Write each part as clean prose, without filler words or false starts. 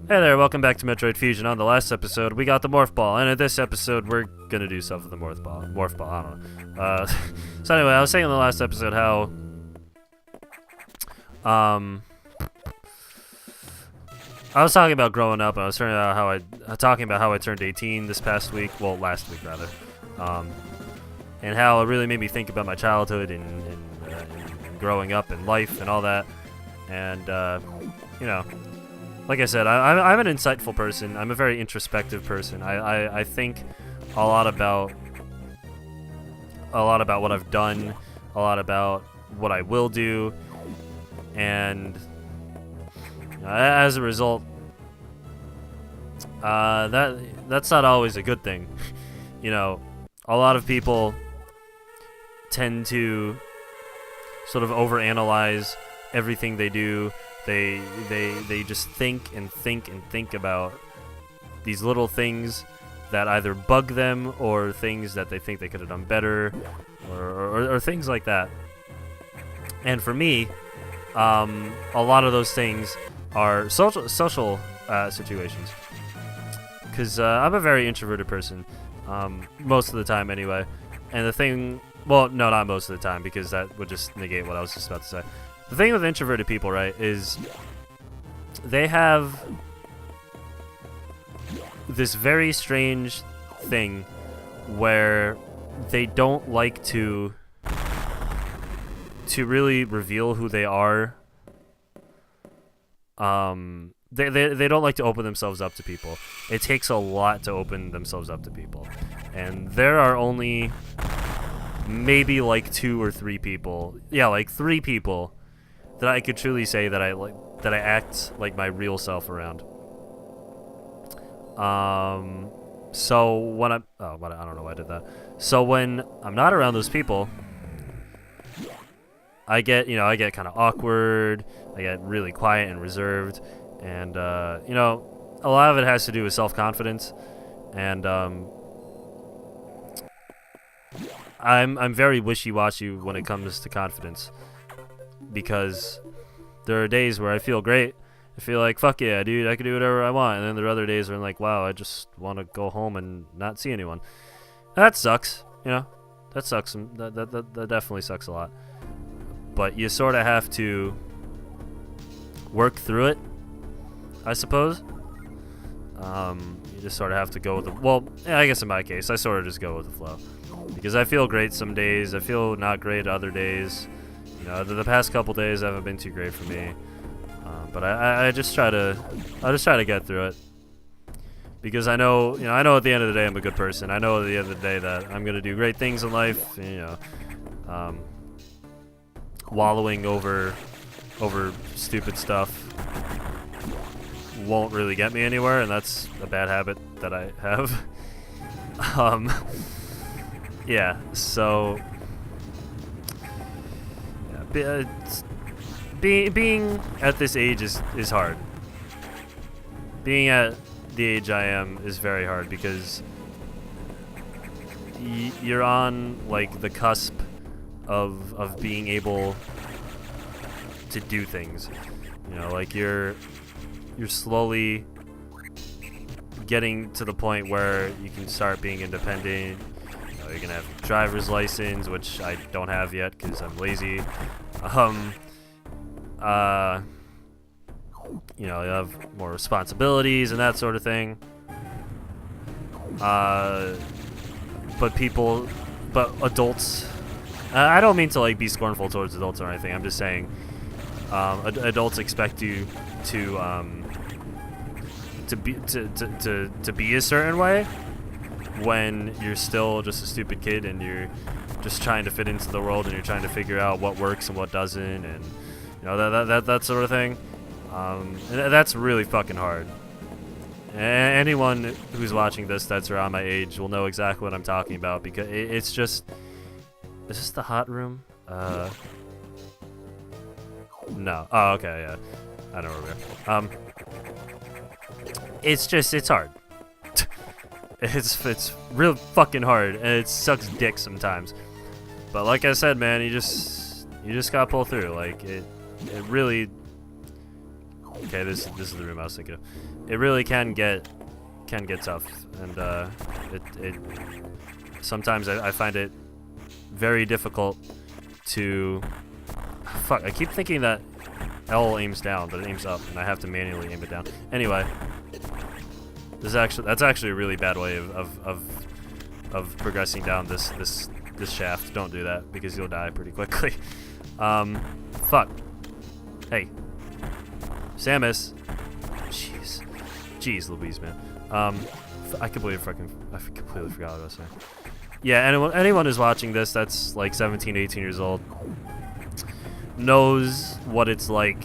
Hey there, welcome back to Metroid Fusion. On the last episode, we got the Morph Ball, and in this episode, we're gonna do stuff with the Morph Ball. I don't know. So anyway, I was saying in the last episode how, I was talking about growing up, and I was talking about how I turned 18 this past week, well, last week rather, and how it really made me think about my childhood and growing up and life and all that, and you know. Like I said, I'm an insightful person. I'm a very introspective person. I think a lot about what I've done, a lot about what I will do, and as a result, that's not always a good thing. You know, a lot of people tend to sort of overanalyze everything they do. They just think and think and think about these little things that either bug them or things that they think they could have done better or things like that. And for me, a lot of those things are social situations. Because I'm a very introverted person, most of the time anyway. And the thing, well, no, not most of the time, because that would just negate what I was just about to say. The thing with introverted people, right, is they have this very strange thing where they don't like to really reveal who they are. They don't like to open themselves up to people. It takes a lot to open themselves up to people. And there are only maybe like 2 or 3 people. Yeah, like 3 people that I could truly say that I act like my real self around. So when I don't know why I did that. So when I'm not around those people, I get kind of awkward. I get really quiet and reserved, and a lot of it has to do with self-confidence, and I'm very wishy-washy when it comes to confidence. Because there are days where I feel great. I feel like, fuck yeah, dude, I can do whatever I want. And then there are other days where I'm like, wow, I just want to go home and not see anyone. That sucks, That sucks. That definitely sucks a lot. But you sort of have to work through it, I suppose. You just sort of have to go with the... Well, yeah, I guess in my case, I sort of just go with the flow. Because I feel great some days. I feel not great other days. The past couple days haven't been too great for me, but I just try to get through it, because I know at the end of the day I'm a good person. I know at the end of the day that I'm gonna do great things in life. Wallowing over stupid stuff won't really get me anywhere, and that's a bad habit that I have. Yeah, so. Being at this age is hard. Being at the age I am is very hard, because you're on like the cusp of being able to do things. Like you're slowly getting to the point where you can start being independent. You're gonna have a driver's license, which I don't have yet because I'm lazy. You have more responsibilities and that sort of thing. But adults, I don't mean to like be scornful towards adults or anything. I'm just saying, adults expect you to be a certain way when you're still just a stupid kid and you're just trying to fit into the world and you're trying to figure out what works and what doesn't, and that sort of thing. And that's really fucking hard. Anyone who's watching this that's around my age will know exactly what I'm talking about, because it's just... Is this the hot room? No. Oh, okay, yeah. I know where we are. It's hard. It's real fucking hard, and it sucks dick sometimes. But like I said, man, you just gotta pull through. Like it really Okay, this is the room I was thinking of. It really can get tough, and it sometimes I find it very difficult to. Fuck! I keep thinking that L aims down, but it aims up, and I have to manually aim it down. Anyway, that's actually a really bad way of progressing down this shaft. Don't do that because you'll die pretty quickly. Fuck. Hey, Samus. Jeez, Louise, man. I completely forgot what I was saying. Yeah, anyone who's watching this that's like 17, 18 years old knows what it's like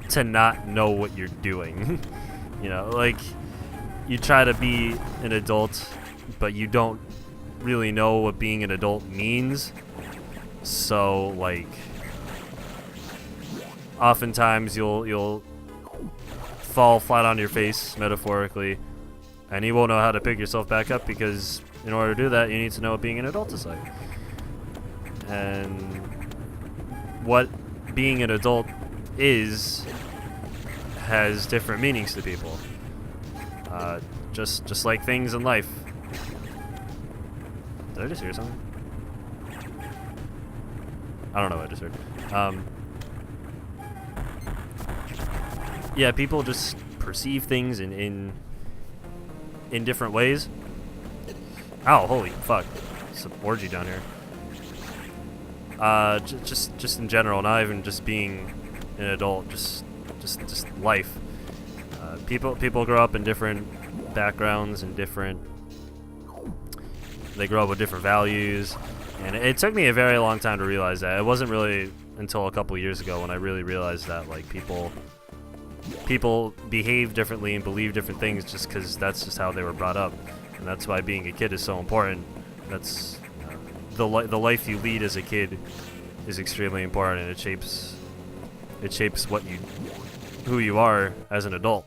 to not know what you're doing. You know, like, you try to be an adult, but you don't really know what being an adult means. So, like, oftentimes you'll fall flat on your face, metaphorically, and you won't know how to pick yourself back up, because in order to do that, you need to know what being an adult is like. And what being an adult has different meanings to people. Just like things in life. Did I just hear something? I don't know what I just heard. Yeah, people just perceive things in different ways. Ow, holy fuck. It's an orgy down here. Just in general, not even just being an adult, just life. People grow up in different backgrounds and they grow up with different values, and it took me a very long time to realize that. It wasn't really until a couple years ago when I really realized that, like, people behave differently and believe different things just because that's just how they were brought up, and that's why being a kid is so important. That's the life you lead as a kid is extremely important, and it shapes who you are as an adult.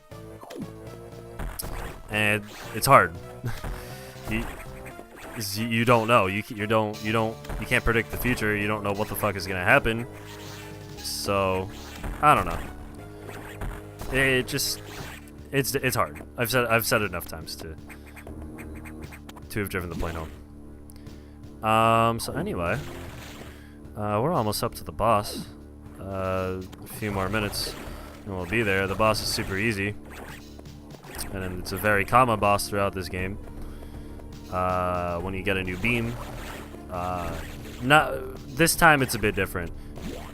And it's hard. You don't know. You can't predict the future. You don't know what the fuck is gonna happen. So, I don't know. It's hard. I've said it enough times to have driven the plane home. So anyway, we're almost up to the boss. A few more minutes and we'll be there. The boss is super easy, and then it's a very common boss throughout this game. When you get a new beam, not this time it's a bit different,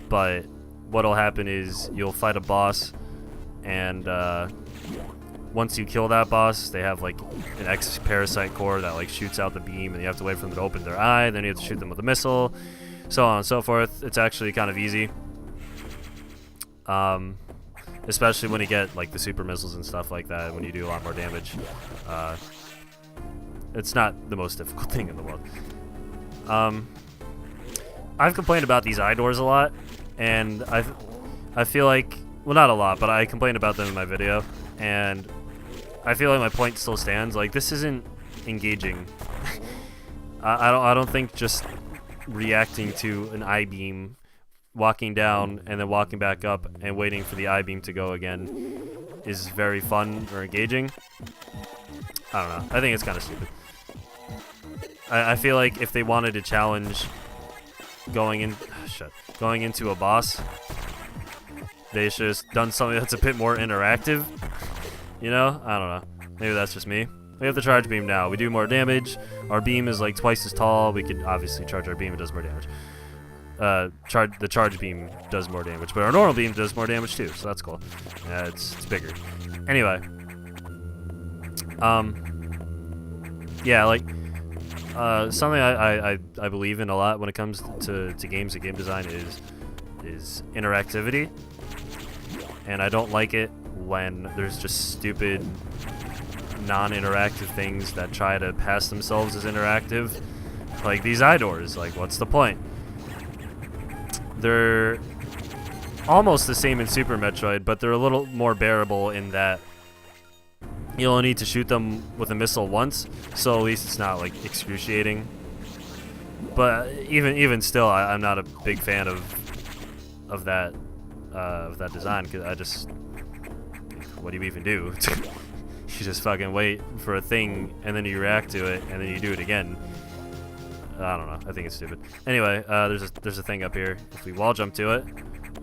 but what'll happen is you'll fight a boss, and once you kill that boss, they have like an X parasite core that like shoots out the beam, and you have to wait for them to open their eye. Then you have to shoot them with a missile, so on and so forth. It's actually kind of easy, especially when you get like the super missiles and stuff like that. When you do a lot more damage, it's not the most difficult thing in the world. I've complained about these eye doors a lot, and I feel like, well, not a lot, but I complained about them in my video, and I feel like my point still stands. Like, this isn't engaging. I don't think just reacting to an eye beam, walking down and then walking back up and waiting for the eye beam to go again is very fun or engaging. I don't know. I think it's kind of stupid. I feel like if they wanted to challenge going into a boss, they should have done something that's a bit more interactive. You know? I don't know. Maybe that's just me. We have the charge beam now. We do more damage. Our beam is like twice as tall. We could obviously charge our beam. It does more damage. The charge beam does more damage, but our normal beam does more damage too. So that's cool. Yeah, it's bigger. Anyway. Yeah, like something I believe in a lot when it comes to games and game design is interactivity, and I don't like it when there's just stupid non-interactive things that try to pass themselves as interactive, like these eye doors. Like, what's the point? They're almost the same in Super Metroid, but they're a little more bearable in that you only need to shoot them with a missile once, so at least it's not like excruciating. But even still, I'm not a big fan of that with that design, because I just, what do you even do? You just fucking wait for a thing, and then you react to it, and then you do it again. I don't know. I think it's stupid. Anyway, there's a thing up here. If we wall jump to it,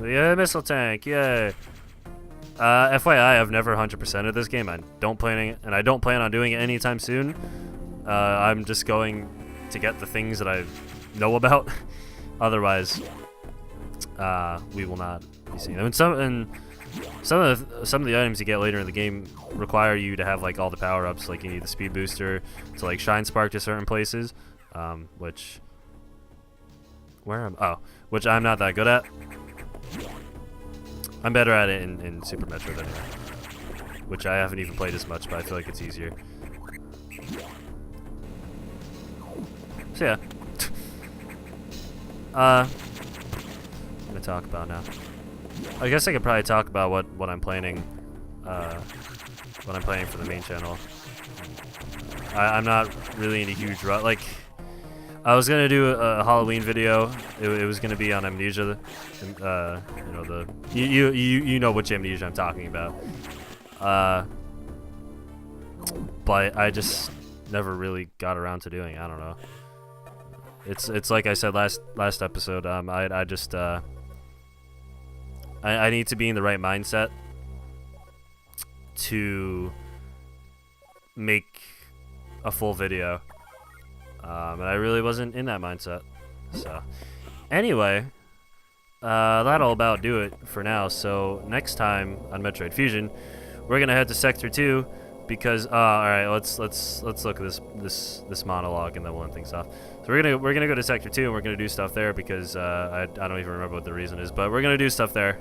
yeah, missile tank, yay. FYI, I've never 100%ed this game. I don't plan on doing it anytime soon. I'm just going to get the things that I know about. Otherwise, we will not be seeing them. And some of the items you get later in the game require you to have like all the power-ups. Like you need the speed booster to like shine spark to certain places, which which I'm not that good at. I'm better at it in Super Metroid anyway, which I haven't even played as much, but I feel like it's easier. So yeah, I'm gonna talk about now. I guess I could probably talk about what I'm planning, for the main channel. I'm not really in a huge rush. Like, I was gonna do a Halloween video. It was gonna be on Amnesia. You know which Amnesia I'm talking about. But I just never really got around to doing it. I don't know. It's like I said last episode. I need to be in the right mindset to make a full video. And I really wasn't in that mindset. So, anyway, that'll about do it for now. So, next time on Metroid Fusion, we're gonna head to Sector 2 because, all right, let's look at this monologue and then we'll end things off. So we're gonna go to Sector 2 and we're gonna do stuff there because I don't even remember what the reason is, but we're gonna do stuff there.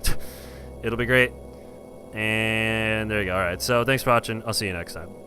It'll be great. And there you go. All right. So thanks for watching. I'll see you next time.